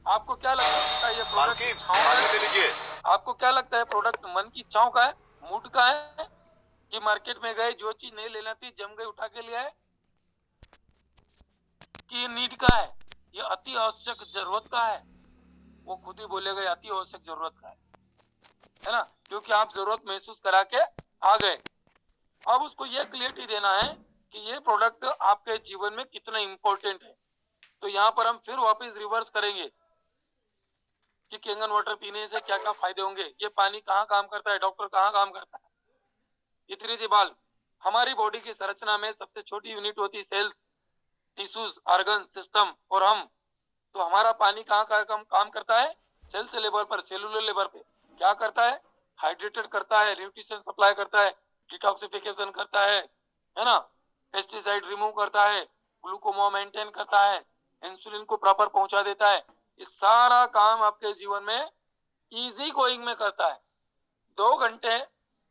आपको क्या लगता है ये प्रोडक्ट मालकिन छाँव का पानी है? ले लीजिए। आपको क्या लगता है प्रोडक्ट मन की छाँव का है, मूड का है, कि मार्केट में गए जो चीज नहीं लेना थी जम गई उठा के लिया है, कि ये नीड का है, ये अति आवश्यक जरूरत का है? वो खुद ही बोलेगा ये अति आवश्यक जरूरत का है ना, क्योंकि आप जरूरत महसूस करा के आ गए। अब उसको ये क्लियरिटी देना है कि ये प्रोडक्ट आपके जीवन में कितना इंपॉर्टेंट है। तो यहाँ पर हम फिर वापस रिवर्स करेंगे कि कैंगन वाटर पीने से क्या क्या फायदे होंगे, ये पानी कहाँ काम करता है, डॉक्टर कहाँ काम करता है। इतनी सी बात, हमारी बॉडी की संरचना में सबसे छोटी यूनिट होती है सेल्स, टिश्यूज, ऑर्गन, सिस्टम और हम। तो हमारा पानी कहाँ काम करता है, सेल्स लेवल पर, सेलुलर लेवल पे क्या करता है, हाइड्रेटेड करता है, न्यूट्रिशन सप्लाई करता है, डिटॉक्सिफिकेशन करता है ना, पेस्टिसाइड रिमूव करता है, ग्लूकोमा मेंटेन करता है, इंसुलिन को प्रॉपर पहुंचा देता है। ये सारा काम आपके जीवन में इजी गोइंग में करता है। 2 घंटे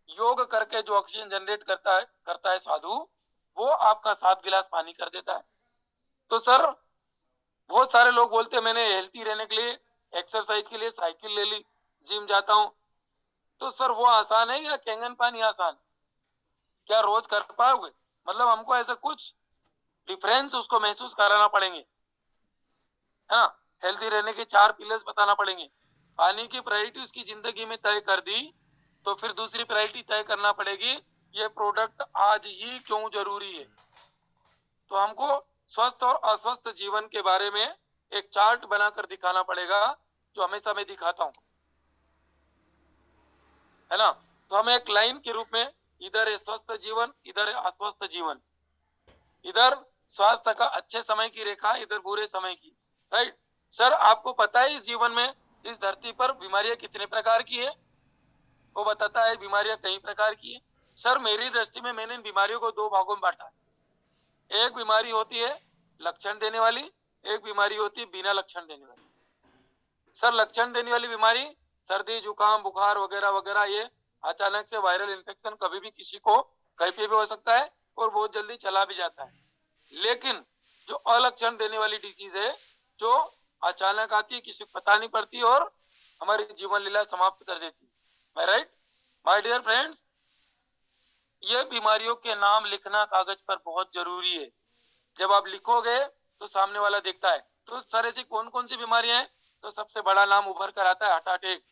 योग करके जो ऑक्सीजन जनरेट करता है साधु, वो आपका 7 गिलास पानी कर देता है। तो सर बहुत सारे लोग बोलते हैं मैंने हेल्थी रहने के लिए, एक्सरसाइज के लिए साइकिल ले ली, जिम जाता हूं। तो सर वो आसान है या कैंगन पानी आसान? क्या रोज कर पाओगे? मतलब हमको ऐसा कुछ डिफरेंस उसको महसूस कराना पड़ेंगे, है ना। हेल्थी रहने के 4 पिलर्स बताना पड़ेंगे। पानी की प्रायोरिटी उसकी जिंदगी में तय कर दी, तो फिर दूसरी प्रायोरिटी तय करना पड़ेगी, ये प्रोडक्ट आज ही क्यों जरूरी है। तो हमको स्वस्थ और अस्वस्थ जीवन के बारे में एक चार्ट बनाकर दिखाना पड़ेगा, जो हमेशा मैं दिखाता हूं, है ना। तो हम एक लाइन के रूप में, इधर है स्वस्थ जीवन, इधर है अस्वस्थ जीवन, इधर स्वास्थ्य का अच्छे समय की रेखा, इधर बुरे समय की, राइट। सर आपको पता है इस जीवन में, इस धरती पर बीमारियां कितने प्रकार की है? वो बताता है बीमारियां कई प्रकार की है। सर मेरी दृष्टि में मैंने इन बीमारियों को 2 भागों में बांटा है। एक बीमारी होती है लक्षण देने वाली, एक बीमारी होती है बिना लक्षण देने वाली। सर लक्षण देने वाली बीमारी, सर्दी जुकाम बुखार वगैरह वगैरह, ये अचानक से वायरल इन्फेक्शन कभी भी किसी को कहीं पे भी हो सकता है और बहुत जल्दी चला भी जाता है। लेकिन जो अलक्षण देने वाली डिजीज है, जो अचानक आती है, किसी को पता नहीं पड़ती और हमारी जीवन लीला समाप्त कर देती है, राइट माय डियर फ्रेंड्स। ये बीमारियों के नाम लिखना कागज पर बहुत जरूरी है। जब आप लिखोगे तो सामने वाला देखता है। तो सर ऐसी कौन कौन सी बीमारियां हैं? तो सबसे बड़ा नाम उभर कर आता है हार्ट अटैक।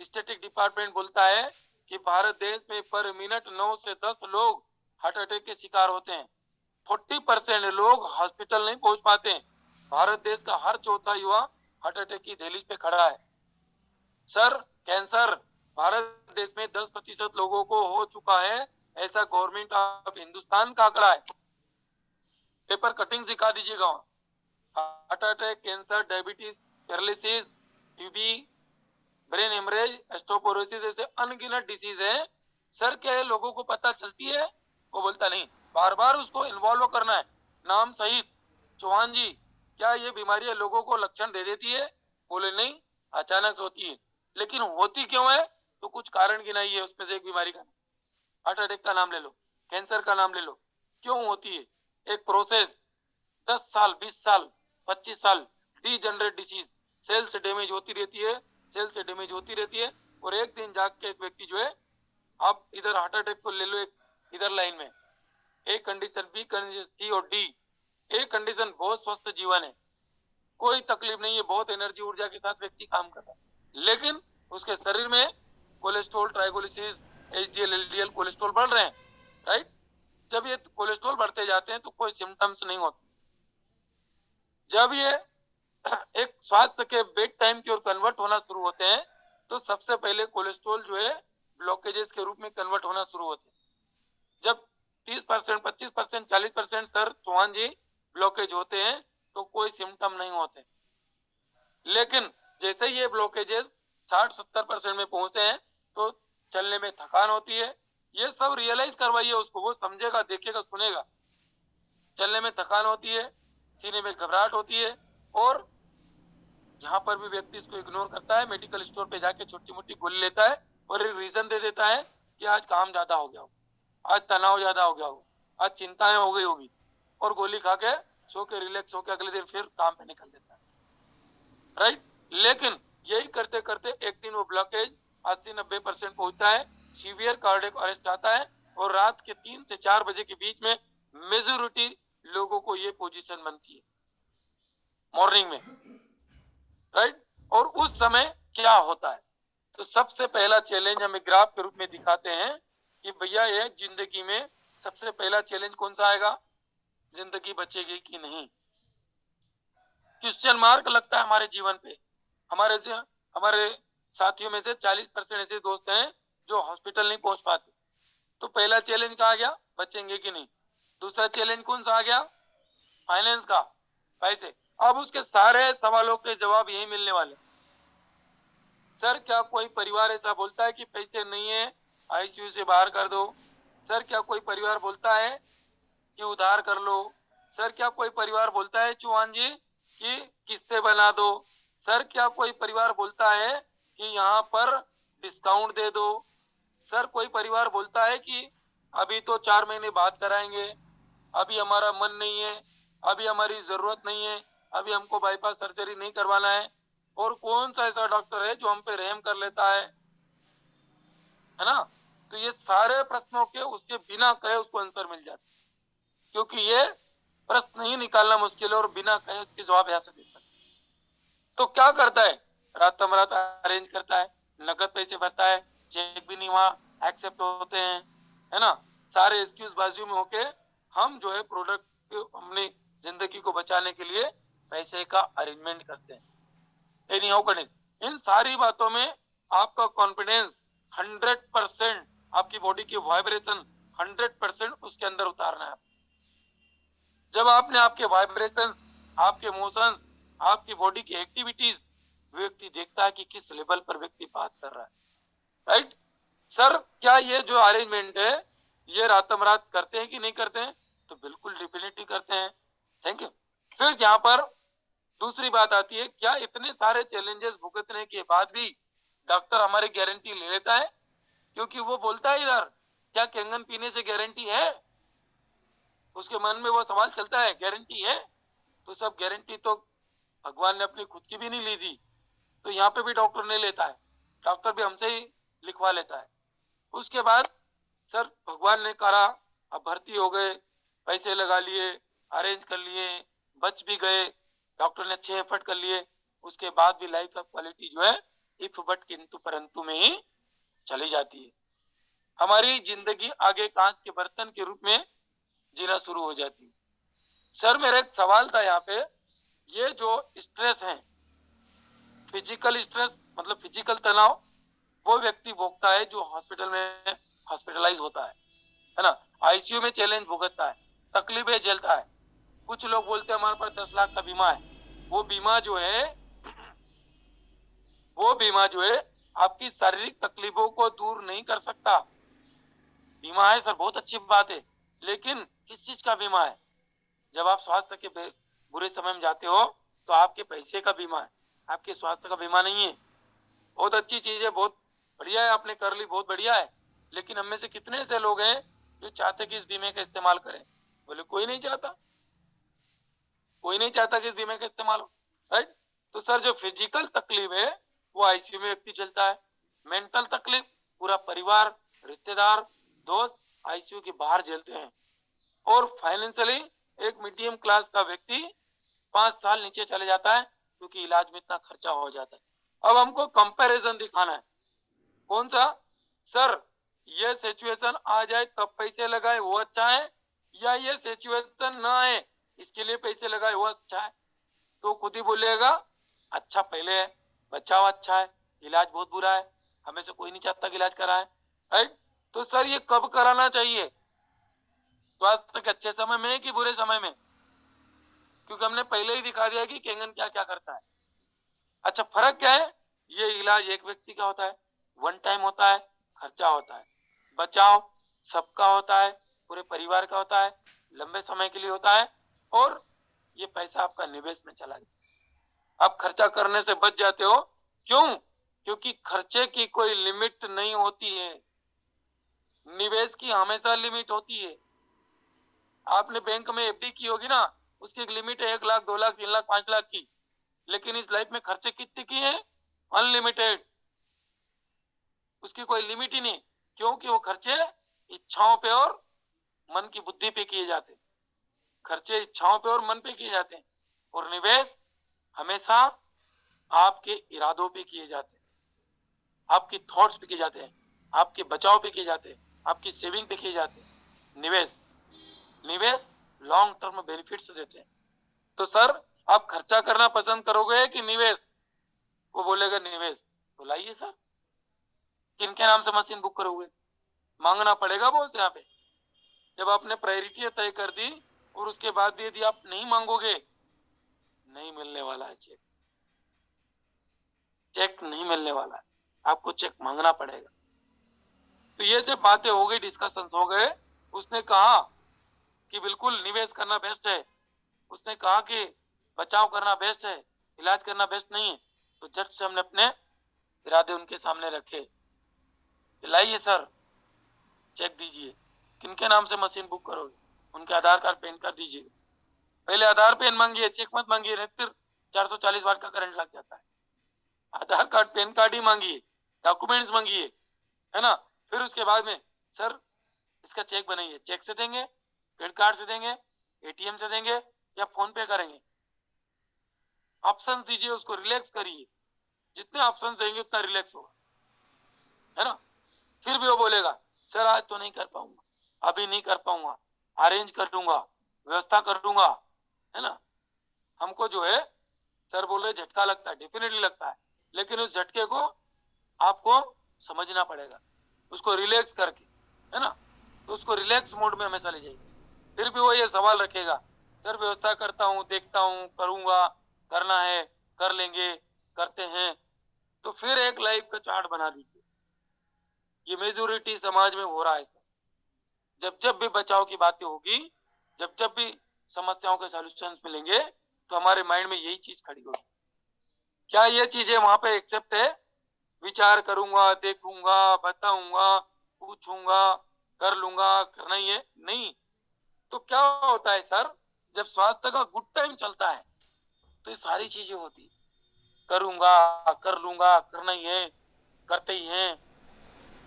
स्टैटिक डिपार्टमेंट बोलता है कि भारत देश में पर मिनट 9 से 10 लोग हार्ट अटैक के शिकार होते हैं। 40% लोग हॉस्पिटल नहीं पहुंच पाते हैं। भारत देश का हर चौथा युवा हार्ट अटैक की दहलीज पे खड़ा है। सर कैंसर भारत देश में 10% लोगों को हो चुका है, ऐसा गवर्नमेंट ऑफ हिंदुस्तान का आंकड़ा है। पेपर कटिंग दिखा दीजिएगा। Heart attack, cancer, diabetes, paralysis, TB, brain haemorrhage, osteoporosis, ऐसे अनगिनत डिसीज है। सर क्या है लोगों को पता चलती है? वो बोलता नहीं। बार बार उसको इन्वॉल्व करना है नाम सहित। चौहान जी क्या ये बीमारियां लोगों को लक्षण दे देती है? बोले नहीं, अचानक से होती है। लेकिन होती क्यों है? तो कुछ कारण गिनाइए, है उसमें से एक बीमारी का। हार्ट अटैक का नाम ले लो, कैंसर का नाम ले लो, क्यों होती है? एक प्रोसेस, 10 साल, 20 साल, 25 साल, डीजनरेट डिसीज, सेल से डैमेज होती रहती है, सेल से डैमेज होती रहती है, और एक दिन जाग के एक व्यक्ति जो है, आप इधर हार्ट अटैक को ले लो, एक इधर लाइन में एक कंडीशन, बी कंडीशन, सी और डी। एक कंडीशन बहुत स्वस्थ जीवन है, कोई तकलीफ नहीं है, बहुत एनर्जी ऊर्जा के साथ व्यक्ति काम कर रहा है, लेकिन उसके शरीर में cholesterol, triglycerides, HDL, LDL cholesterol बढ़ रहे हैं, राइट। जब ये कोलेस्ट्रॉल बढ़ते जाते हैं तो कोई सिम्टम्स नहीं होते। जब ये एक स्वास्थ्य के बेड टाइम की ओर कन्वर्ट होना शुरू होते हैं, तो सबसे पहले कोलेस्ट्रॉल जो है ब्लॉकेजेस के रूप में कन्वर्ट होना शुरू होते हैं। जब 30%, 25%, 40% सर चौहान जी ब्लॉकेज होते हैं तो कोई सिम्टम नहीं होते। लेकिन जैसे ही ये ब्लॉकेजेस 60-70% में पहुंचते हैं तो चलने में थकान होती है। ये सब रियलाइज करवाइए उसको, वो समझेगा, देखेगा, सुनेगा। चलने में थकान होती है, सीने में घबराहट होती है, और यहाँ पर भी व्यक्ति इसको इग्नोर करता है, मेडिकल स्टोर पे जाके छोटी मोटी गोली लेता है और एक रीजन दे देता है कि आज काम ज्यादा हो गया हो, आज तनाव ज्यादा हो गया हो, आज चिंताएं हो गई होगी, और गोली खा के सो के रिलैक्स होके अगले दिन फिर काम पे निकल देता है, राइट। लेकिन यही करते करते एक दिन वो ब्लॉकेज 80-90% पहुंचता है, सीवियर कार्डियक अरेस्ट आता है और रात के 3 से 4 बजे के बीच में मेजोरिटी लोगों को ये पोजीशन बनती है मॉर्निंग में, राइट। और उस समय क्या होता है, तो सबसे पहला चैलेंज हमें ग्राफ के रूप में दिखाते हैं कि भैया ये जिंदगी में सबसे पहला चैलेंज कौन सा आएगा, जिंदगी बचेगी कि नहीं। क्वेश्चन मार्क लगता है हमारे जीवन पे। हमारे साथियों में से 40% ऐसे दोस्त हैं जो हॉस्पिटल नहीं पहुंच पाते। तो पहला चैलेंज कहा गया, बचेंगे कि नहीं। दूसरा चैलेंज कौन सा आ गया, फाइनेंस का, पैसे। अब उसके सारे सवालों के जवाब यही मिलने वाले। सर क्या कोई परिवार ऐसा बोलता है कि पैसे नहीं है आईसीयू से बाहर कर दो। सर क्या कोई परिवार बोलता है कि उधार कर लो। सर क्या कोई परिवार बोलता है चौहान जी कि किस्तें बना दो। सर क्या कोई परिवार बोलता है कि यहाँ पर डिस्काउंट दे दो। सर कोई परिवार बोलता है कि अभी तो 4 महीने बाद कराएंगे, अभी हमारा मन नहीं है, अभी हमारी जरूरत नहीं है, अभी हमको बाईपास सर्जरी नहीं करवाना है। और कौन सा ऐसा डॉक्टर है जो हम पे रहम कर लेता है ना। तो ये सारे प्रश्नों के उसके बिना कहे उसको आंसर मिल जाता है, क्योंकि ये प्रश्न ही निकालना मुश्किल है और बिना कहे उसके जवाब यहाँ से दे सकते। तो क्या करता है, रातों रात अरेंज करता है, नकद पैसे भरता है, चेक भी नहीं वहां एक्सेप्ट होते हैं, है ना। सारे एक्सक्यूज बाजू में होके हम जो है प्रोडक्ट अपनी जिंदगी को बचाने के लिए पैसे का अरेंजमेंट करते हैं। Any how correct. इन सारी बातों में आपका कॉन्फिडेंस 100%, आपकी बॉडी की वाइब्रेशन 100% उसके अंदर उतारना है। जब आपने आपके वाइब्रेशन, आपके इमोशंस, आपकी बॉडी की एक्टिविटीज, व्यक्ति देखता है कि किस लेवल पर व्यक्ति बात कर रहा है, राइट। सर क्या ये जो अरेंजमेंट है ये रातों रात करते हैं कि नहीं करते हैं, तो बिल्कुल डेफिनेटली करते हैं। Thank you. फिर यहाँ पर दूसरी बात आती है, क्या इतने सारे चैलेंजेस भुगतने के बाद भी डॉक्टर हमारी गारंटी ले लेता है, क्योंकि वो बोलता है इधर क्या कैंगन पीने से गारंटी है, उसके मन में वो सवाल चलता है गारंटी है। तो सब गारंटी तो भगवान ने अपनी खुद की भी नहीं ली थी, तो यहाँ पे भी डॉक्टर नहीं लेता है, डॉक्टर भी हमसे ही लिखवा लेता है। उसके बाद सर भगवान ने करा, अब भर्ती हो गए, पैसे लगा लिए, अरेंज कर लिए, बच भी गए, डॉक्टर ने अच्छे एफर्ट कर लिए, उसके बाद भी लाइफ ऑफ क्वालिटी जो है इफ बट किंतु परंतु में ही चली जाती है। हमारी जिंदगी आगे कांच के बर्तन के रूप में जीना शुरू हो जाती है। सर मेरा एक सवाल था यहाँ पे, ये जो स्ट्रेस है, फिजिकल स्ट्रेस मतलब फिजिकल तनाव, वो व्यक्ति भोगता है जो हॉस्पिटल में हॉस्पिटलाइज होता है ना, आईसीयू में चैलेंज भुगतता है, तकलीफें झेलता है। कुछ लोग बोलते हैं हमारे पास 10 लाख का बीमा है, वो बीमा जो है आपकी शारीरिक तकलीफों को दूर नहीं कर सकता। बीमा है सर, बहुत अच्छी बात है, लेकिन किस चीज का बीमा है। जब आप स्वास्थ्य के बुरे समय में जाते हो तो आपके पैसे का बीमा है, आपके स्वास्थ्य का बीमा नहीं है। बहुत अच्छी चीज है, बहुत बढ़िया है, आपने कर ली, बहुत बढ़िया है, लेकिन हम में से कितने ऐसे लोग हैं जो चाहते कि इस बीमे का इस्तेमाल करें। बोले कोई नहीं चाहता, कोई नहीं चाहता कि इस बीमे का इस्तेमाल हो, राइट। तो सर जो फिजिकल तकलीफ है वो आईसीयू में व्यक्ति झेलता है, मेंटल तकलीफ पूरा परिवार, रिश्तेदार, दोस्त आईसीयू के बाहर झेलते हैं, और फाइनेंशियली एक मीडियम क्लास का व्यक्ति 5 साल नीचे चले जाता है क्योंकि इलाज में इतना खर्चा हो जाता है। अब हमको कंपैरिजन दिखाना है, कौन सा, सर ये सिचुएशन आ जाए तब पैसे लगाए वो अच्छा है, या ये सिचुएशन ना आए इसके लिए पैसे लगाए वो अच्छा है। तो खुद ही बोलेगा अच्छा पहले है, बचाव अच्छा है, इलाज बहुत बुरा है, हमें से कोई नहीं चाहता कि इलाज कराए, राइट। तो सर ये कब कराना चाहिए, स्वास्थ्य के अच्छे समय में कि बुरे समय में, क्योंकि हमने पहले ही दिखा दिया कि कैंगन क्या क्या करता है। अच्छा फर्क क्या है, ये इलाज एक व्यक्ति का होता है, वन टाइम होता है, खर्चा होता है, बचाव सबका होता है, पूरे परिवार का होता है, लंबे समय के लिए होता है, और ये पैसा आपका निवेश में चला जाता है, आप खर्चा करने से बच जाते हो। क्यों, क्योंकि खर्चे की कोई लिमिट नहीं होती है, निवेश की हमेशा लिमिट होती है। आपने बैंक में एफडी की होगी ना, उसकी एक लिमिट है 1 लाख 2 लाख 3 लाख 5 लाख की, लेकिन इस लाइफ में खर्चे कितने किए हैं? अनलिमिटेड, उसकी कोई लिमिट ही नहीं, क्योंकि वो खर्चे इच्छाओं पे और मन की बुद्धि पे किए जाते हैं। खर्चे इच्छाओं पे और मन पे किए जाते हैं, और निवेश हमेशा आपके इरादों पे किए जाते हैं, आपकी थॉट्स पे किए जाते हैं, आपके बचाव पे किए जाते हैं, आपकी सेविंग पे किए जाते हैं। निवेश लॉन्ग टर्म बेनिफिट्स देते हैं। तो सर आप खर्चा करना पसंद करोगे कि निवेश? वो बोलेगा निवेश। तो लाइए सर, किन के नाम से मशीन बुक करोगे? मांगना पड़ेगा बॉस यहाँ पे। जब आपने प्रायोरिटी तय कर दी और उसके बाद भी यदि आप नहीं मांगोगे, नहीं मिलने वाला है चेक। चेक नहीं मिलने वाला है, आपको चेक मांगना पड़ेगा। तो ये जो बातें हो गई, डिस्कशंस हो गए, उसने कहा कि बिल्कुल निवेश करना बेस्ट है, उसने कहा कि बचाव करना बेस्ट है, इलाज करना बेस्ट नहीं है। तो जब से हमने अपने इरादे उनके सामने रखे, लाइए सर चेक दीजिए, किनके नाम से मशीन बुक करोगे? उनके आधार कार्ड पैन कार्ड दीजिए। पहले आधार पैन मांगिए, चेक मत मांगिए, नहीं फिर 440 वाट का करंट लग जाता है। आधार कार्ड पैन कार्ड ही मांगिए, डॉक्यूमेंट्स मांगिए, है ना। फिर उसके बाद में सर इसका चेक बनाइए, चेक से देंगे, क्रेडिट कार्ड से देंगे, एटीएम से देंगे, या फोन पे करेंगे? ऑप्शन दीजिए, उसको रिलैक्स करिए। जितने ऑप्शन देंगे उतना रिलैक्स होगा, है ना। फिर भी वो बोलेगा सर आज तो नहीं कर पाऊंगा, अभी नहीं कर पाऊंगा, अरेंज कर दूंगा, व्यवस्था कर दूंगा, है ना। हमको जो है सर बोल रहे झटका लगता है, डेफिनेटली लगता है, लेकिन उस झटके को आपको समझना पड़ेगा, उसको रिलैक्स करके, है ना। तो उसको रिलैक्स मोड में हमेशा ले जाइए। फिर भी वो ये सवाल रखेगा सर व्यवस्था करता हूँ, देखता हूँ, करूंगा, करना है, कर लेंगे, करते हैं। तो फिर एक लाइफ का चार्ट बना दीजिए। ये मेजोरिटी समाज में हो रहा है सर। जब जब भी बचाव की बातें होगी, जब जब भी समस्याओं के सॉल्यूशन मिलेंगे, तो हमारे माइंड में यही चीज खड़ी होगी। क्या ये चीजें वहां पे एक्सेप्ट है? विचार करूंगा, देखूंगा, बताऊंगा, पूछूंगा, कर लूंगा, करना ही है? नहीं। तो क्या होता है सर, जब स्वास्थ्य का गुड टाइम चलता है तो ये सारी चीजें होती, करूंगा, कर लूंगा, करना ही है, करते ही हैं,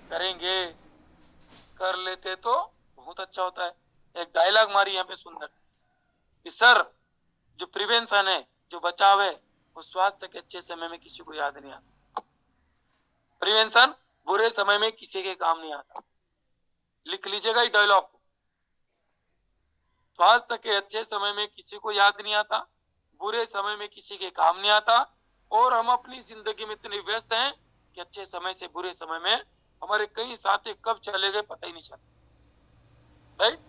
करेंगे, कर लेते तो बहुत अच्छा होता है। एक डायलॉग मारी यहाँ पे सुंदर कि सर जो प्रिवेंशन है, जो बचाव है, वो स्वास्थ्य के अच्छे समय में किसी को याद नहीं आता। प्रिवेंशन बुरे समय में किसी के काम नहीं आता। लिख लीजिएगा ये डायलॉग। स्वास्थ्य के अच्छे समय में किसी को याद नहीं आता, बुरे समय में किसी के काम नहीं आता, और हम अपनी जिंदगी में इतने व्यस्त हैं कि अच्छे समय से बुरे समय में हमारे कई साथी कब चले गए पता ही नहीं चला। राइट।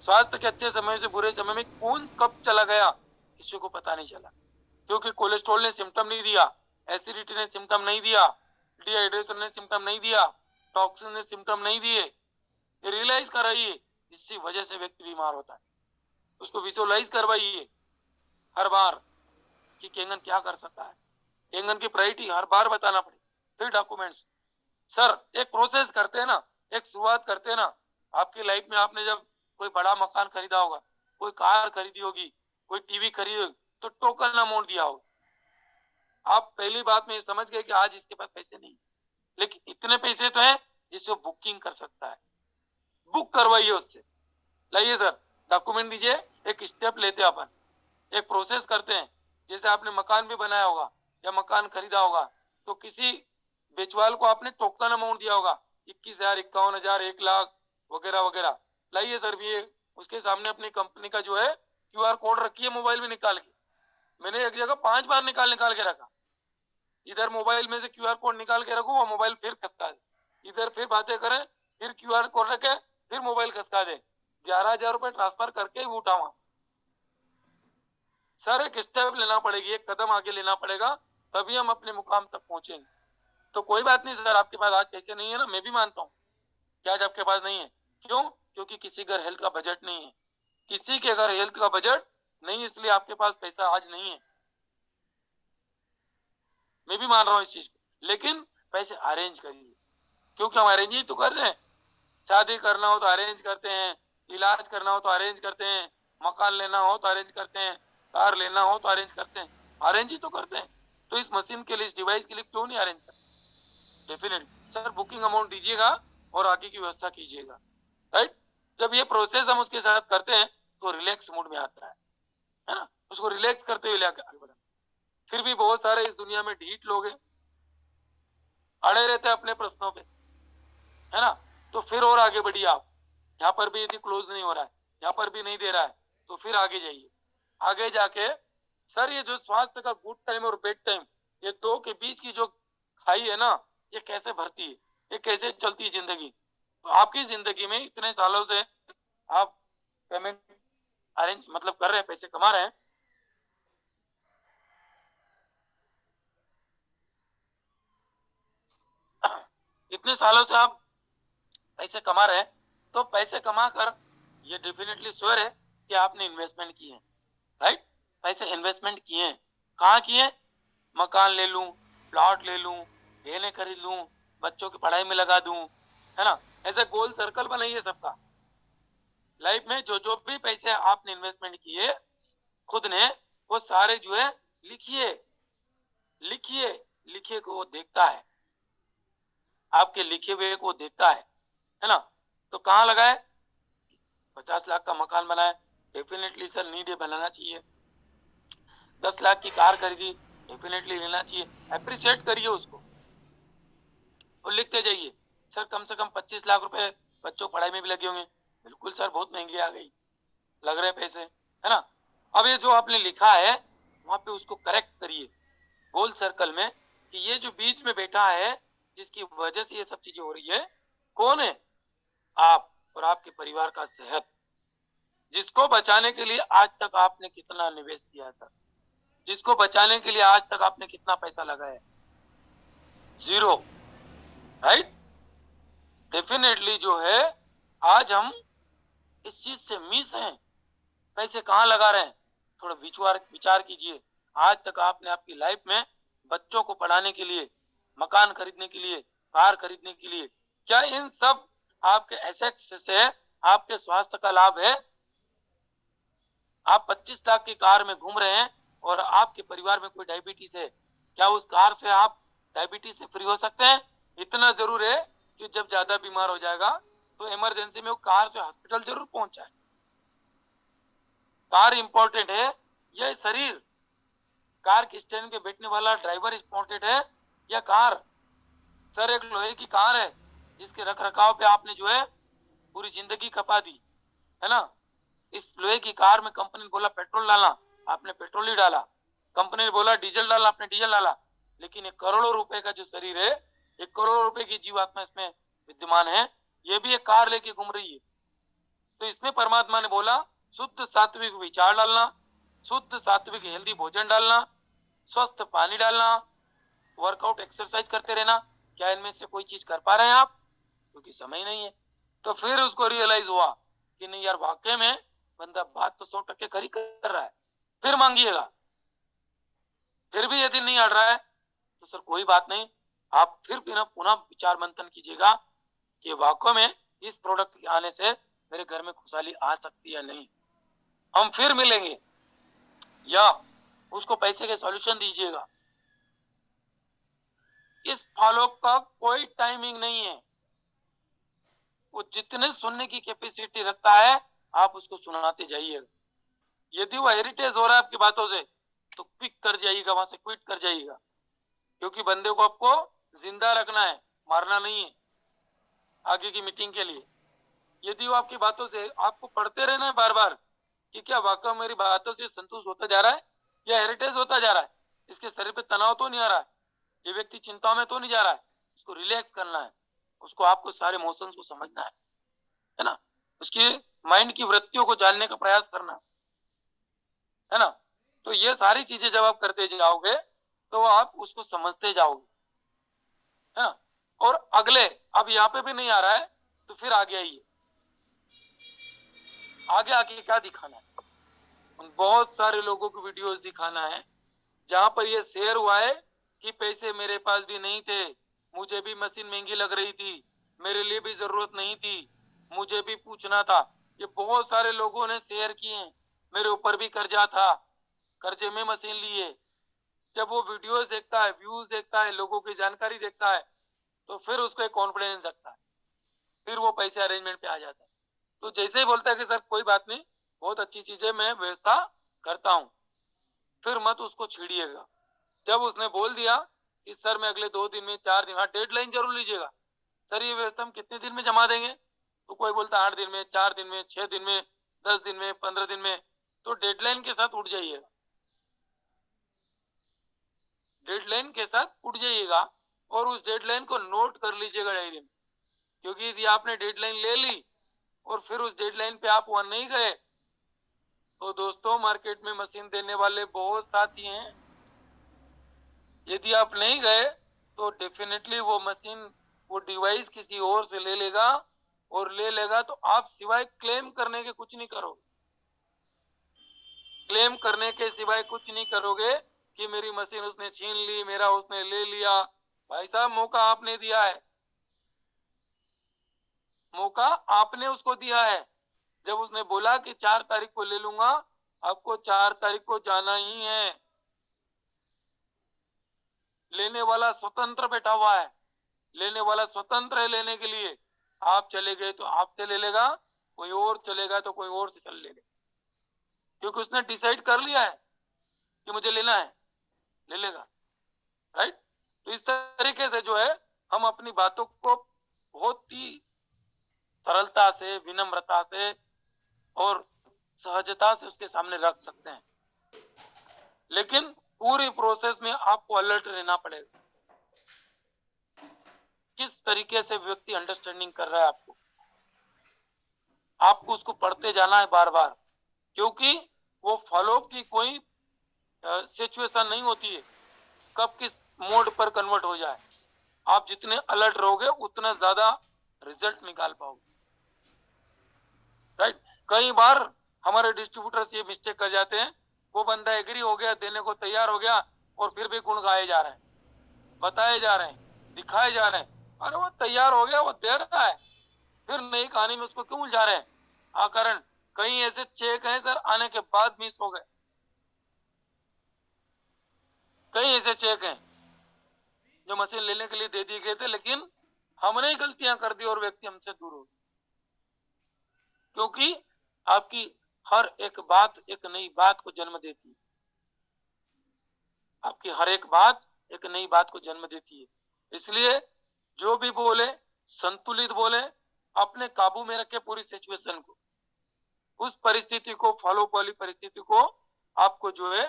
स्वास्थ्य के अच्छे समय से बुरे समय में कौन कब चला गया किसी को पता नहीं चला, क्योंकि कोलेस्ट्रॉल ने सिम्टम नहीं दिया, एसिडिटी ने सिम्टम नहीं दिया, डिहाइड्रेशन ने सिम्टम नहीं दिया, टॉक्सिन ने सिम्टम नहीं दिए। ये रियलाइज कराइए, जिसकी वजह से व्यक्ति बीमार होता है। उसको विजुअलाइज करवाइए हर बार कि केंगन क्या कर सकता है। केंगन की प्रायोरिटी हर बार बताना पड़े। फिर डॉक्यूमेंट्स। सर एक प्रोसेस करते हैं ना, एक शुरुआत करते हैं ना। आपकी लाइफ में आपने जब कोई बड़ा मकान खरीदा होगा, कोई कार खरीदी होगी, कोई टीवी खरीदी होगी, तो टोकन अमाउंट दिया होगा। आप पहली बात में ये समझ गए कि आज इसके पास पैसे नहीं, लेकिन इतने पैसे तो हैं जिससे बुकिंग कर सकता है। बुक करवाइए उससे। लाइए सर डॉक्यूमेंट दीजिए, एक स्टेप लेते हैं अपन, एक प्रोसेस करते हैं। जैसे आपने मकान भी बनाया होगा या मकान खरीदा होगा, तो किसी बेचवाल को आपने टोकन अमाउंट दिया होगा, 21,000, 51,000, 1,00,000 वगैरह वगैरह। लाइए सर भी उसके सामने अपनी कंपनी का जो है क्यूआर कोड रखिए मोबाइल में निकाल के। मैंने एक जगह 5 बार निकाल के रखा। इधर मोबाइल में से क्यूआर कोड निकाल के रखू, वो मोबाइल फिर खसका दे, इधर फिर बातें करें, फिर क्यूआर कोड रखे, फिर मोबाइल खसका दे। 11,000 रुपए ट्रांसफर करके ही उठा वहां। सर एक स्टेप लेना पड़ेगी, एक कदम आगे लेना पड़ेगा, तभी हम अपने मुकाम तक पहुंचेंगे। तो कोई बात नहीं सर, आपके पास आज पैसे नहीं है ना, मैं भी मानता हूँ कि आज आपके पास नहीं है। क्यों? क्योंकि किसी घर हेल्थ का बजट नहीं है, किसी के घर हेल्थ का बजट नहीं, इसलिए आपके पास पैसा आज नहीं है। मैं भी मान रहा हूँ इस चीज को, लेकिन पैसे अरेंज करिए, क्योंकि हम अरेंज ही तो कर रहे हैं। शादी करना हो तो अरेंज करते हैं, इलाज करना हो तो अरेंज करते हैं, मकान लेना हो तो अरेंज करते हैं, कार लेना हो तो अरेंज करते हैं। अरेंज ही तो करते हैं। तो इस मशीन के लिए, इस डिवाइस के लिए क्यों नहीं अरेंज करते? डेफिनेटली सर, बुकिंग अमाउंट दीजिएगा और आगे की व्यवस्था कीजिएगा, राइट। जब ये प्रोसेस हम उसके साथ करते हैं तो रिलैक्स मूड में आता है ना, उसको रिलैक्स करते हुए लेकर आगे बढ़ा। फिर भी बहुत सारे इस दुनिया में ढीठ लोग हैं, अड़े रहते हैं अपने प्रश्नों पे, है ना। तो फिर और आगे बढ़िए आप, यहाँ पर भी यदि क्लोज नहीं हो रहा है, यहाँ पर भी नहीं दे रहा है, तो फिर आगे जाइए। आगे जाके सर ये जो स्वास्थ्य का गुड टाइम और बैड टाइम, ये दो के बीच की जो खाई है ना, ये कैसे भरती है, ये कैसे चलती है जिंदगी। तो आपकी जिंदगी में इतने सालों से आप पेमेंट अरेंज मतलब कर रहे हैं, पैसे कमा रहे हैं, इतने सालों से आप पैसे कमा रहे हैं, तो पैसे कमा कर ये डेफिनेटली श्योर है कि आपने इन्वेस्टमेंट किए हैं, राइट। पैसे इन्वेस्टमेंट किए हैं, कहाँ किए हैं? मकान ले लूं, प्लॉट ले लूं, गहने खरीद लूं, बच्चों की पढ़ाई में लगा दूं, है ना। ऐसे गोल सर्कल बनाइए सबका लाइफ में। जो जो भी पैसे आपने इन्वेस्टमेंट किए खुद ने, वो सारे जो है लिखिए, लिखिए, लिखिए को वो देखता है, आपके लिखे हुए को देखता है ना। तो कहाँ लगाए? 50 लाख का मकान बनाए, डेफिनेटली सर नीड बनाना चाहिए। 10 लाख की कार खरीदी, डेफिनेटली लेना चाहिए, अप्रिशिएट करिए उसको और लिखते जाइए। सर कम से कम 25 लाख रुपए बच्चों पढ़ाई में भी लगे होंगे, बिल्कुल सर बहुत महंगी आ गई, लग रहे पैसे, है ना। अब ये जो आपने लिखा है वहां पे उसको करेक्ट करिए गोल सर्कल में, कि ये जो बीच में बैठा है जिसकी वजह से ये सब चीजें हो रही है, कौन है? आप और आपके परिवार का सेहत, जिसको बचाने के लिए आज तक आपने कितना निवेश किया सर, जिसको बचाने के लिए आज तक आपने कितना पैसा लगाया? Zero, right. डेफिनेटली जो है आज हम इस चीज से मिस हैं, पैसे कहाँ लगा रहे हैं, थोड़ा विचार कीजिए। आज तक आपने आपकी लाइफ में बच्चों को पढ़ाने के लिए, मकान खरीदने के लिए, कार खरीदने के लिए, क्या इन सब आपके एसेट्स से आपके स्वास्थ्य का लाभ है? आप 25 लाख की कार में घूम रहे हैं और आपके परिवार में कोई डायबिटीज है, क्या उस कार से आप डायबिटीज से फ्री हो सकते हैं? इतना जरूर है कि जब ज्यादा बीमार हो जाएगा तो इमरजेंसी में वो कार से हॉस्पिटल जरूर पहुंचाए। कार इंपॉर्टेंट है या शरीर? कार के स्टैंड पे बैठने वाला ड्राइवर इंपॉर्टेंट है या कार? सर एक लोहे की कार है जिसके रख रखाव पे आपने जो है पूरी जिंदगी खपा दी, है ना। इस लोहे की कार में कंपनी ने बोला पेट्रोल डालना, आपने पेट्रोल ही डाला। कंपनी ने बोला डीजल डालना, आपने डीजल डाला। लेकिन 1 करोड़ रुपए का जो शरीर है, 1 करोड़ रुपए की जीवात्मा इसमें विद्यमान है, ये भी एक कार लेके घूम रही है। तो इसमें परमात्मा ने बोला शुद्ध सात्विक विचार डालना, शुद्ध सात्विक हेल्दी भोजन डालना, स्वस्थ पानी डालना, वर्कआउट एक्सरसाइज करते रहना। क्या इनमें से कोई चीज कर पा रहे हैं आप? क्योंकि समय नहीं है। तो फिर उसको रियलाइज हुआ कि नहीं यार, वाकई में बंदा बात तो 100% खरी कर रहा है। फिर मांगिएगा, फिर भी यदि नहीं अड़ रहा है तो सर कोई बात नहीं, आप फिर पुनः विचार मंथन कीजिएगा कि वाकई में इस प्रोडक्ट के आने से मेरे घर में खुशहाली आ सकती है या नहीं। हम फिर मिलेंगे, या उसको पैसे के सॉल्यूशन दीजिएगा। इस फॉलो का कोई टाइमिंग नहीं है, वो जितने सुनने की कैपेसिटी रखता है आप उसको सुनाते जाइएगा। यदि वो हेरिटेज हो रहा है आपकी बातों से तो क्विक कर जाइएगा, वहां से क्विट कर जाइएगा, क्योंकि बंदे को आपको जिंदा रखना है, मारना नहीं है आगे की मीटिंग के लिए। यदि वो आपकी बातों से, आपको पढ़ते रहना है बार बार कि क्या वाकई मेरी बातों से संतुष्ट होता जा रहा है या हेरिटेज होता जा रहा है, इसके शरीर पे तनाव तो नहीं आ रहा है, ये व्यक्ति चिंता में तो नहीं जा रहा है। उसको रिलैक्स करना है, उसको आपको सारे इमोशंस को समझना है ना, उसकी माइंड की वृत्तियों को जानने का प्रयास करना है ना। तो ये सारी चीजें जब आप करते जाओगे तो आप उसको समझते जाओगे, है ना। और अगले, अब यहाँ पे भी नहीं आ रहा है तो फिर आगे आइए, आगे आके क्या दिखाना है? बहुत सारे लोगों को वीडियोस दिखाना है जहां पर ये शेयर हुआ है कि पैसे मेरे पास भी नहीं थे, मुझे भी मशीन महंगी लग रही थी, मेरे लिए भी जरूरत नहीं थी, मुझे भी पूछना था। ये बहुत सारे लोगों ने शेयर किए हैं, मेरे ऊपर भी कर्जा था, कर्जे में मशीन लिए, जब वो वीडियोस देखता है, व्यूज देखता है, लोगों की जानकारी देखता है, तो फिर उसको एक कॉन्फिडेंस लगता है, फिर वो पैसे अरेंजमेंट पे आ जाता है। तो जैसे ही बोलता है कि सर कोई बात नहीं, बहुत अच्छी चीजें मैं व्यवस्था करता हूँ, फिर मत उसको छेड़िएगा। जब उसने बोल दिया कि सर मैं अगले 2 दिन में, 4 दिन, हाँ डेडलाइन जरूर लीजिएगा, सर ये व्यवस्था हम कितने दिन में जमा देंगे, तो कोई बोलता 8 दिन में, 4 दिन में, 6 दिन में, 10 दिन में, 15 दिन में, तो डेडलाइन के साथ उठ जाइएगा, डेडलाइन के साथ उठ जाइएगा और उस डेडलाइन को नोट कर लीजिएगा डायरी में। क्योंकि यदि आपने डेडलाइन ले ली और फिर उस डेडलाइन पे आप वहां नहीं गए, तो दोस्तों मार्केट में मशीन देने वाले बहुत साथी हैं, यदि आप नहीं गए तो डेफिनेटली वो मशीन, वो डिवाइस किसी और से ले लेगा, और ले लेगा तो आप सिवाय क्लेम करने के कुछ नहीं करोगे, क्लेम करने के सिवाय कुछ नहीं करोगे कि मेरी मशीन उसने छीन ली, मेरा उसने ले लिया। भाई साहब मौका आपने दिया है, मौका आपने उसको दिया है। जब उसने बोला कि 4 तारीख को ले लूंगा, आपको 4 तारीख को जाना ही है। लेने वाला स्वतंत्र बैठा हुआ है, लेने वाला स्वतंत्र है लेने के लिए। आप चले गए तो आपसे ले लेगा, कोई और चलेगा तो कोई और से चल लेगा, क्योंकि उसने डिसाइड कर लिया है कि मुझे लेना है, ले लेगा। राइट। तो इस तरीके से जो है हम अपनी बातों को बहुत ही सरलता से, विनम्रता से और सहजता से उसके सामने रख सकते हैं, लेकिन पूरी प्रोसेस में आपको अलर्ट रहना पड़ेगा, किस तरीके से व्यक्ति अंडरस्टैंडिंग कर रहा है आपको उसको पढ़ते जाना है बार बार, क्योंकि वो फॉलो की कोई सिचुएशन नहीं होती है कब किस मोड पर कन्वर्ट हो जाए। आप जितने अलर्ट रहोगे उतना ज्यादा रिजल्ट निकाल पाओगे। राइट। कई बार हमारे डिस्ट्रीब्यूटर्स ये मिस्टेक कर जाते हैं, वो बंदा एग्री हो गया, देने को तैयार हो गया, और फिर भी गुण गाए जा रहे हैं, बताए जा रहे हैं, दिखाए जा रहे हैं। अरे वो तैयार हो गया, वो दे रहा है, फिर नई कहानी में उसको क्यों उलझा रहे हैं। कारण कई ऐसे चेक हैं सर आने के बाद मिस हो गए, कई ऐसे चेक हैं जो मशीन लेने के लिए दे दिए गए थे, लेकिन हमने ही गलतियां कर दी और व्यक्ति हमसे दूर हो गए। क्योंकि आपकी हर एक बात एक नई बात को जन्म देती है, आपकी हर एक बात एक नई बात को जन्म देती है। इसलिए जो भी बोले संतुलित बोले, अपने काबू में रखे पूरी सिचुएशन को, उस परिस्थिति को, फॉलो वाली परिस्थिति को आपको जो है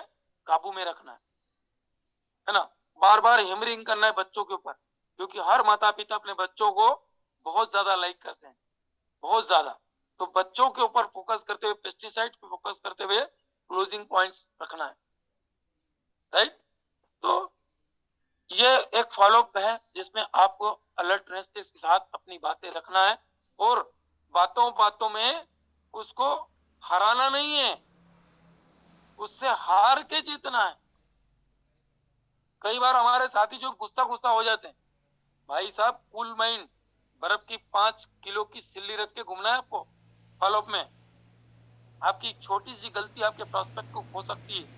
काबू में रखना है ना। बार बार हेमरिंग करना है बच्चों के ऊपर, क्योंकि हर माता पिता अपने बच्चों को बहुत ज्यादा लाइक करते हैं, बहुत ज्यादा। तो बच्चों के ऊपर फोकस करते हुए, पेस्टिसाइड पे फोकस करते हुए क्लोजिंग पॉइंट्स रखना है। राइट। तो ये एक फॉलोअप है जिसमें आपको अलर्टनेस के साथ अपनी बातें रखना है, और बातों बातों में उसको हराना नहीं है, उससे हार के जीतना है। कई बार हमारे साथी जो गुस्सा गुस्सा हो जाते हैं, भाई साहब कूल माइंड, बर्फ की 5 किलो की सिल्ली रख के घूमना है आपको फॉलोअप में। आपकी छोटी सी गलती आपके प्रोस्पेक्ट को हो सकती है।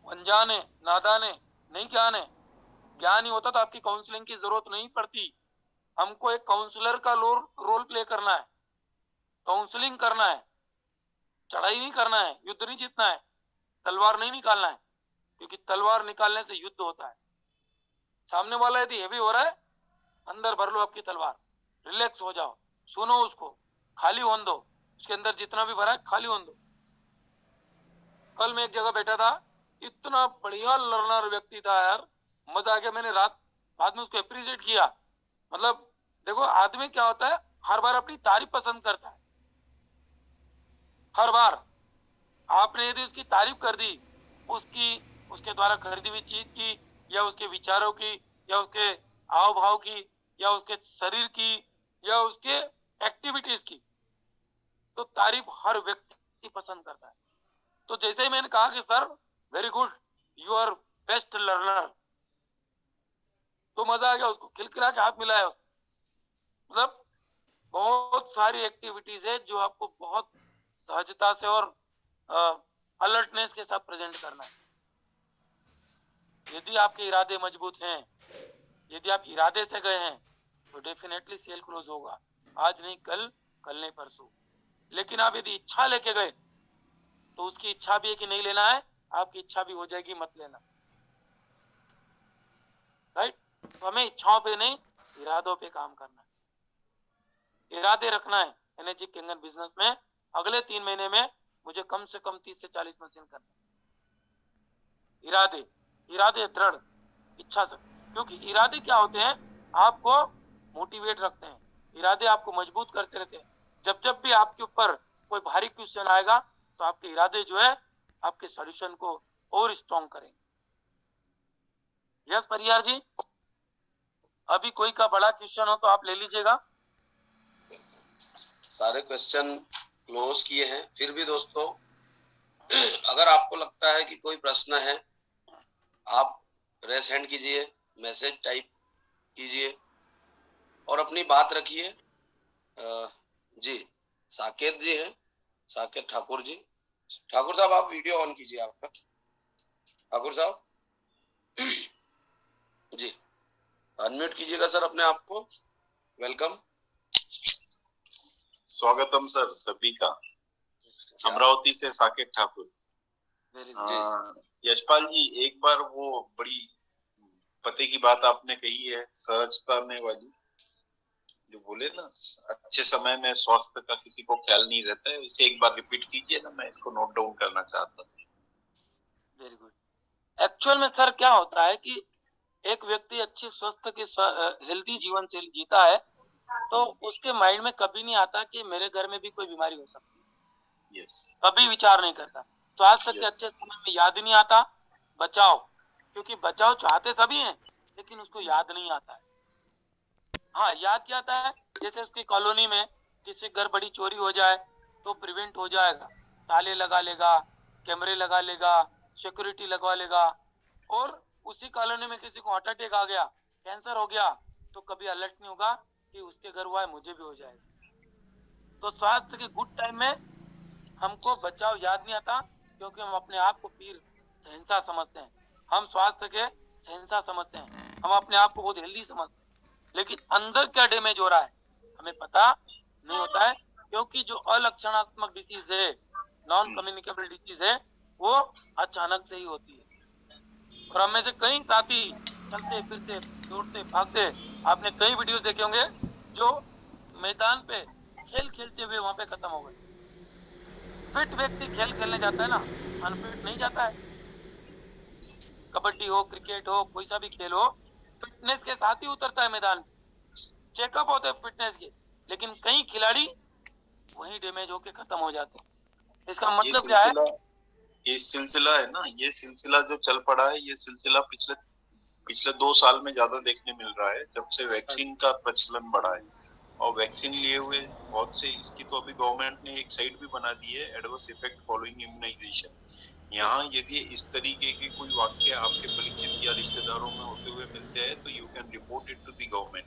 अनजाने, नादाने, नहीं ज्ञान है, ज्ञान ही होता तो आपकी काउंसलिंग की जरूरत नहीं पड़ती। हमको एक काउंसलर का रोल प्ले करना है, काउंसलिंग करना है, चढ़ाई नहीं करना है, युद्ध नहीं जीतना है, तलवार नहीं निकालना है, क्योंकि तलवार निकालने से युद्ध होता है। सामने वाला यदि हेवी हो रहा है, अंदर भर लो आपकी तलवार, रिलैक्स हो जाओ, सुनो उसको, खाली होने दो, उसके अंदर जितना भी भरा है खाली होने दो। कल मैं एक जगह बैठा था, इतना बढ़िया लर्नर व्यक्ति था यार, मजा आ गया। मैंने रात बाद में उसको अप्रिशिएट किया। मतलब देखो आदमी क्या होता है, हर बार अपनी तारीफ पसंद करता है। हर बार आपने यदि उसकी तारीफ कर दी, उसकी, उसके द्वारा खरीदी हुई चीज की, या उसके विचारों की, या उसके हाव भाव की, या उसके शरीर की, या उसके एक्टिविटीज की, तो तारीफ हर व्यक्ति पसंद करता है। तो जैसे ही मैंने कहा कि sir very good, you are best learner, तो मजा आ गया, उसको खिलखिला के हाथ मिलाया उसको। मतलब बहुत सारी एक्टिविटीज है जो आपको बहुत सहजता से और अलर्टनेस के साथ प्रेजेंट करना है। यदि आपके इरादे मजबूत हैं, यदि आप इरादे से गए हैं तो डेफिनेटली सेल क्लोज होगा, आज नहीं कल, कल नहीं परसों। लेकिन आप यदि इच्छा लेके गए तो उसकी इच्छा भी है कि नहीं लेना है, आपकी इच्छा भी हो जाएगी मत लेना, राइट। तो हमें इच्छाओं पे नहीं, इरादों पे काम करना है, इरादे रखना है। एनर्जी केंगन बिजनेस में अगले 3 महीने में मुझे कम से कम 30 से 40 मशीन करना है। इरादे, इरादे दृढ़, इच्छा से, क्योंकि इरादे क्या होते हैं, आपको मोटिवेट रखते हैं, इरादे आपको मजबूत करते रहते हैं। जब जब भी आपके ऊपर कोई भारी क्वेश्चन आएगा तो आपके इरादे जो है आपके सॉल्यूशन को और स्ट्रॉन्ग करेंगे। यस परियार जी, अभी कोई का बड़ा क्वेश्चन हो तो आप ले लीजिएगा। सारे क्वेश्चन क्लोज किए हैं, फिर भी दोस्तों अगर आपको लगता है कि कोई प्रश्न है, आप रेस हैंड कीजिए, मैसेज टाइप कीजिए और अपनी बात रखिए। जी साकेत जी हैं, साकेत ठाकुर जी। ठाकुर साहब आप वीडियो ऑन कीजिए आपका। ठाकुर साहब जी अनम्यूट कीजिएगा सर अपने आप को। वेलकम, स्वागतम सर सभी का। अमरावती से साकेत ठाकुर। यशपाल जी, एक बार वो बड़ी पते की बात आपने कही है, सहजता में वाली, जो बोले ना अच्छे समय में स्वास्थ्य का किसी को ख्याल नहीं रहता है, इसे एक बार रिपीट कीजिए ना, मैं इसको नोट डाउन करना चाहता हूँ। Very good. एक्चुअल में सर क्या होता है कि एक व्यक्ति अच्छी स्वस्थ की हेल्दी जीवन शैली जीता है तो उसके माइंड में कभी नहीं आता कि मेरे घर में भी कोई बीमारी हो सकती है। कभी विचार नहीं करता। तो आज तक के अच्छे समय में याद नहीं आता बचाओ, क्योंकि बचाओ चाहते सभी हैं लेकिन उसको याद नहीं आता है। हाँ, याद क्या आता है, जैसे उसकी कॉलोनी में किसी घर बड़ी चोरी हो जाए तो प्रिवेंट हो जाएगा, ताले लगा लेगा, कैमरे लगा लेगा, सिक्योरिटी लगवा लेगा। और उसी कॉलोनी में किसी को हार्ट अटैक आ गया, कैंसर हो गया, तो कभी अलर्ट नहीं होगा कि उसके घर हुआ है मुझे भी हो जाएगा। तो स्वास्थ्य के गुड टाइम में हमको बचाव याद नहीं आता, क्योंकि हम अपने आप को पीर शहंशाह समझते हैं, हम स्वास्थ्य के शहंशाह समझते हैं, हम अपने आप को बहुत हेल्दी समझते हैं। लेकिन अंदर क्या डैमेज हो रहा है हमें पता नहीं होता है, क्योंकि जो अलक्षणात्मक डिसीज है, नॉन कम्युनिकेबल डिसीज है, वो अचानक से ही होती है। और हम में से कई साथी चलते फिरते दौड़ते भागते, आपने कई वीडियोस देखे होंगे जो मैदान पे खेल खेलते हुए वहां पे खत्म हो गए। फिट व्यक्ति खेल खेलने जाता है ना, अनफिट नहीं जाता है। कबड्डी हो, क्रिकेट हो, कोई सा भी खेल हो, फिटनेस के साथ ही उतरता है मैदान, चेकअप होते हैं फिटनेस के। लेकिन कई खिलाड़ी वही डैमेज होके खत्म हो जाते हैं। इसका मतलब क्या है, ये सिलसिला है ना, ये सिलसिला जो चल पड़ा है, ये सिलसिला पिछले 2 साल में ज्यादा देखने मिल रहा है, जब से वैक्सीन का प्रचलन बढ़ा है। और वैक्सीन लिए हुए बहुत से, इसकी तो अभी गवर्नमेंट ने एक साइट भी बना दी है, एडवर्स इफेक्ट फॉलोइंग इम्यूनाइजेशन। यहाँ यदि इस तरीके के कोई वाक्य आपके परिचित या रिश्तेदारों में होते हुए मिलते हैं तो you can report it to the government.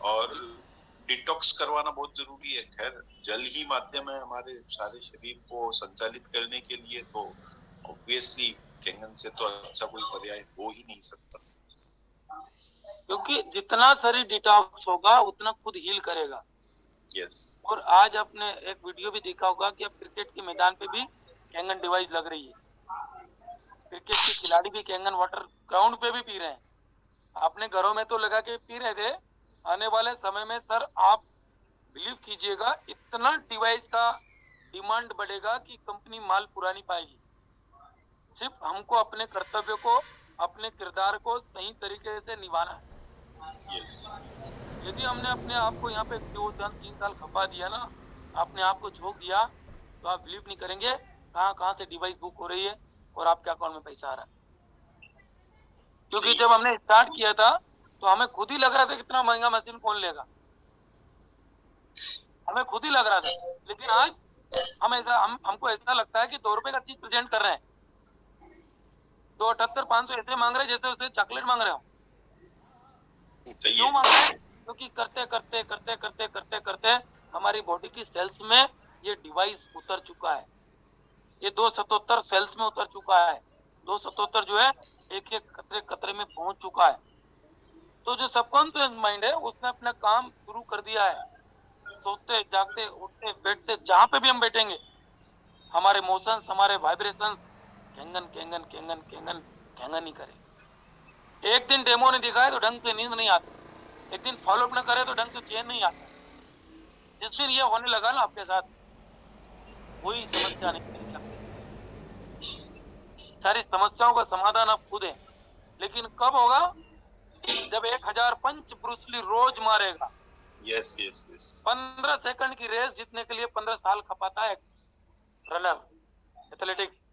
और डिटॉक्स करवाना बहुत जरूरी है। खैर, जल ही माध्यम है हमारे सारे शरीर को संचालित करने के लिए, तो ऑब्वियसली केंगन से तो अच्छा कोई पर्याय हो ही नहीं सकता, क्योंकि जितना शरीर डिटॉक्स होगा उतना खुद हील करेगा। यस। और आज आपने एक वीडियो भी देखा होगा कि अब क्रिकेट के मैदान पे भी कैंगन डिवाइस लग रही है, क्रिकेट के खिलाड़ी भी कैंगन वाटर ग्राउंड पे भी पी रहे हैं। अपने घरों में तो लगा के पी रहे थे, आने वाले समय में सर आप बिलीव कीजिएगा इतना डिवाइस का डिमांड बढ़ेगा कि कंपनी माल पूरा नहीं पाएगी। सिर्फ हमको अपने कर्तव्य को, अपने किरदार को सही तरीके से निभाना है। यदि हमने अपने आप को यहाँ पे 2-3 साल खपा दिया ना, अपने आप को झोंक दिया, तो आप बिलीव नहीं करेंगे कहाँ से डिवाइस बुक हो रही है और आपके अकाउंट में पैसा आ रहा है। क्योंकि जब हमने स्टार्ट किया था तो हमें खुद ही लग रहा था कितना महंगा मशीन कौन लेगा, हमें खुद ही लग रहा था। लेकिन आज हमको ऐसा लगता है कि 2 रुपए का चीज प्रेजेंट कर रहे हैं, 278-500 ऐसे मांग रहे जैसे उसे चॉकलेट मांग रहे हो। क्यों मांग रहे हैं? क्योंकि करते करते करते करते करते करते हमारी बॉडी की सेल्स में ये डिवाइस उतर चुका है, ये 277 सेल्स में उतर चुका है। 277 जो है एक एक कतरे कतरे में पहुंच चुका है। तो जो सबकॉन्शियस माइंड है उसने अपना काम शुरू कर दिया है। सोते जागते उठते बैठते जहां पे भी हम बैठेंगे हमारे इमोशंस हमारे वाइब्रेशंस केंगन केंगन केंगन केंगन केंगन ही करे। एक दिन डेमो ने दिखाया तो ढंग से नींद नहीं आती, एक दिन फॉलोअप न करे तो ढंग से चैन नहीं आता। जिस दिन ये होने लगा ना आपके साथ कोई समस्या नहीं मिल सकती। सारी समस्याओं का समाधान आप खुद है। लेकिन कब होगा? जब 1000 पंच ब्रूस ली रोज मारेगा। यस यस यस 15 सेकंड की रेस जीतने के लिए 15 साल खपाता है रनर एथलेटिक्स।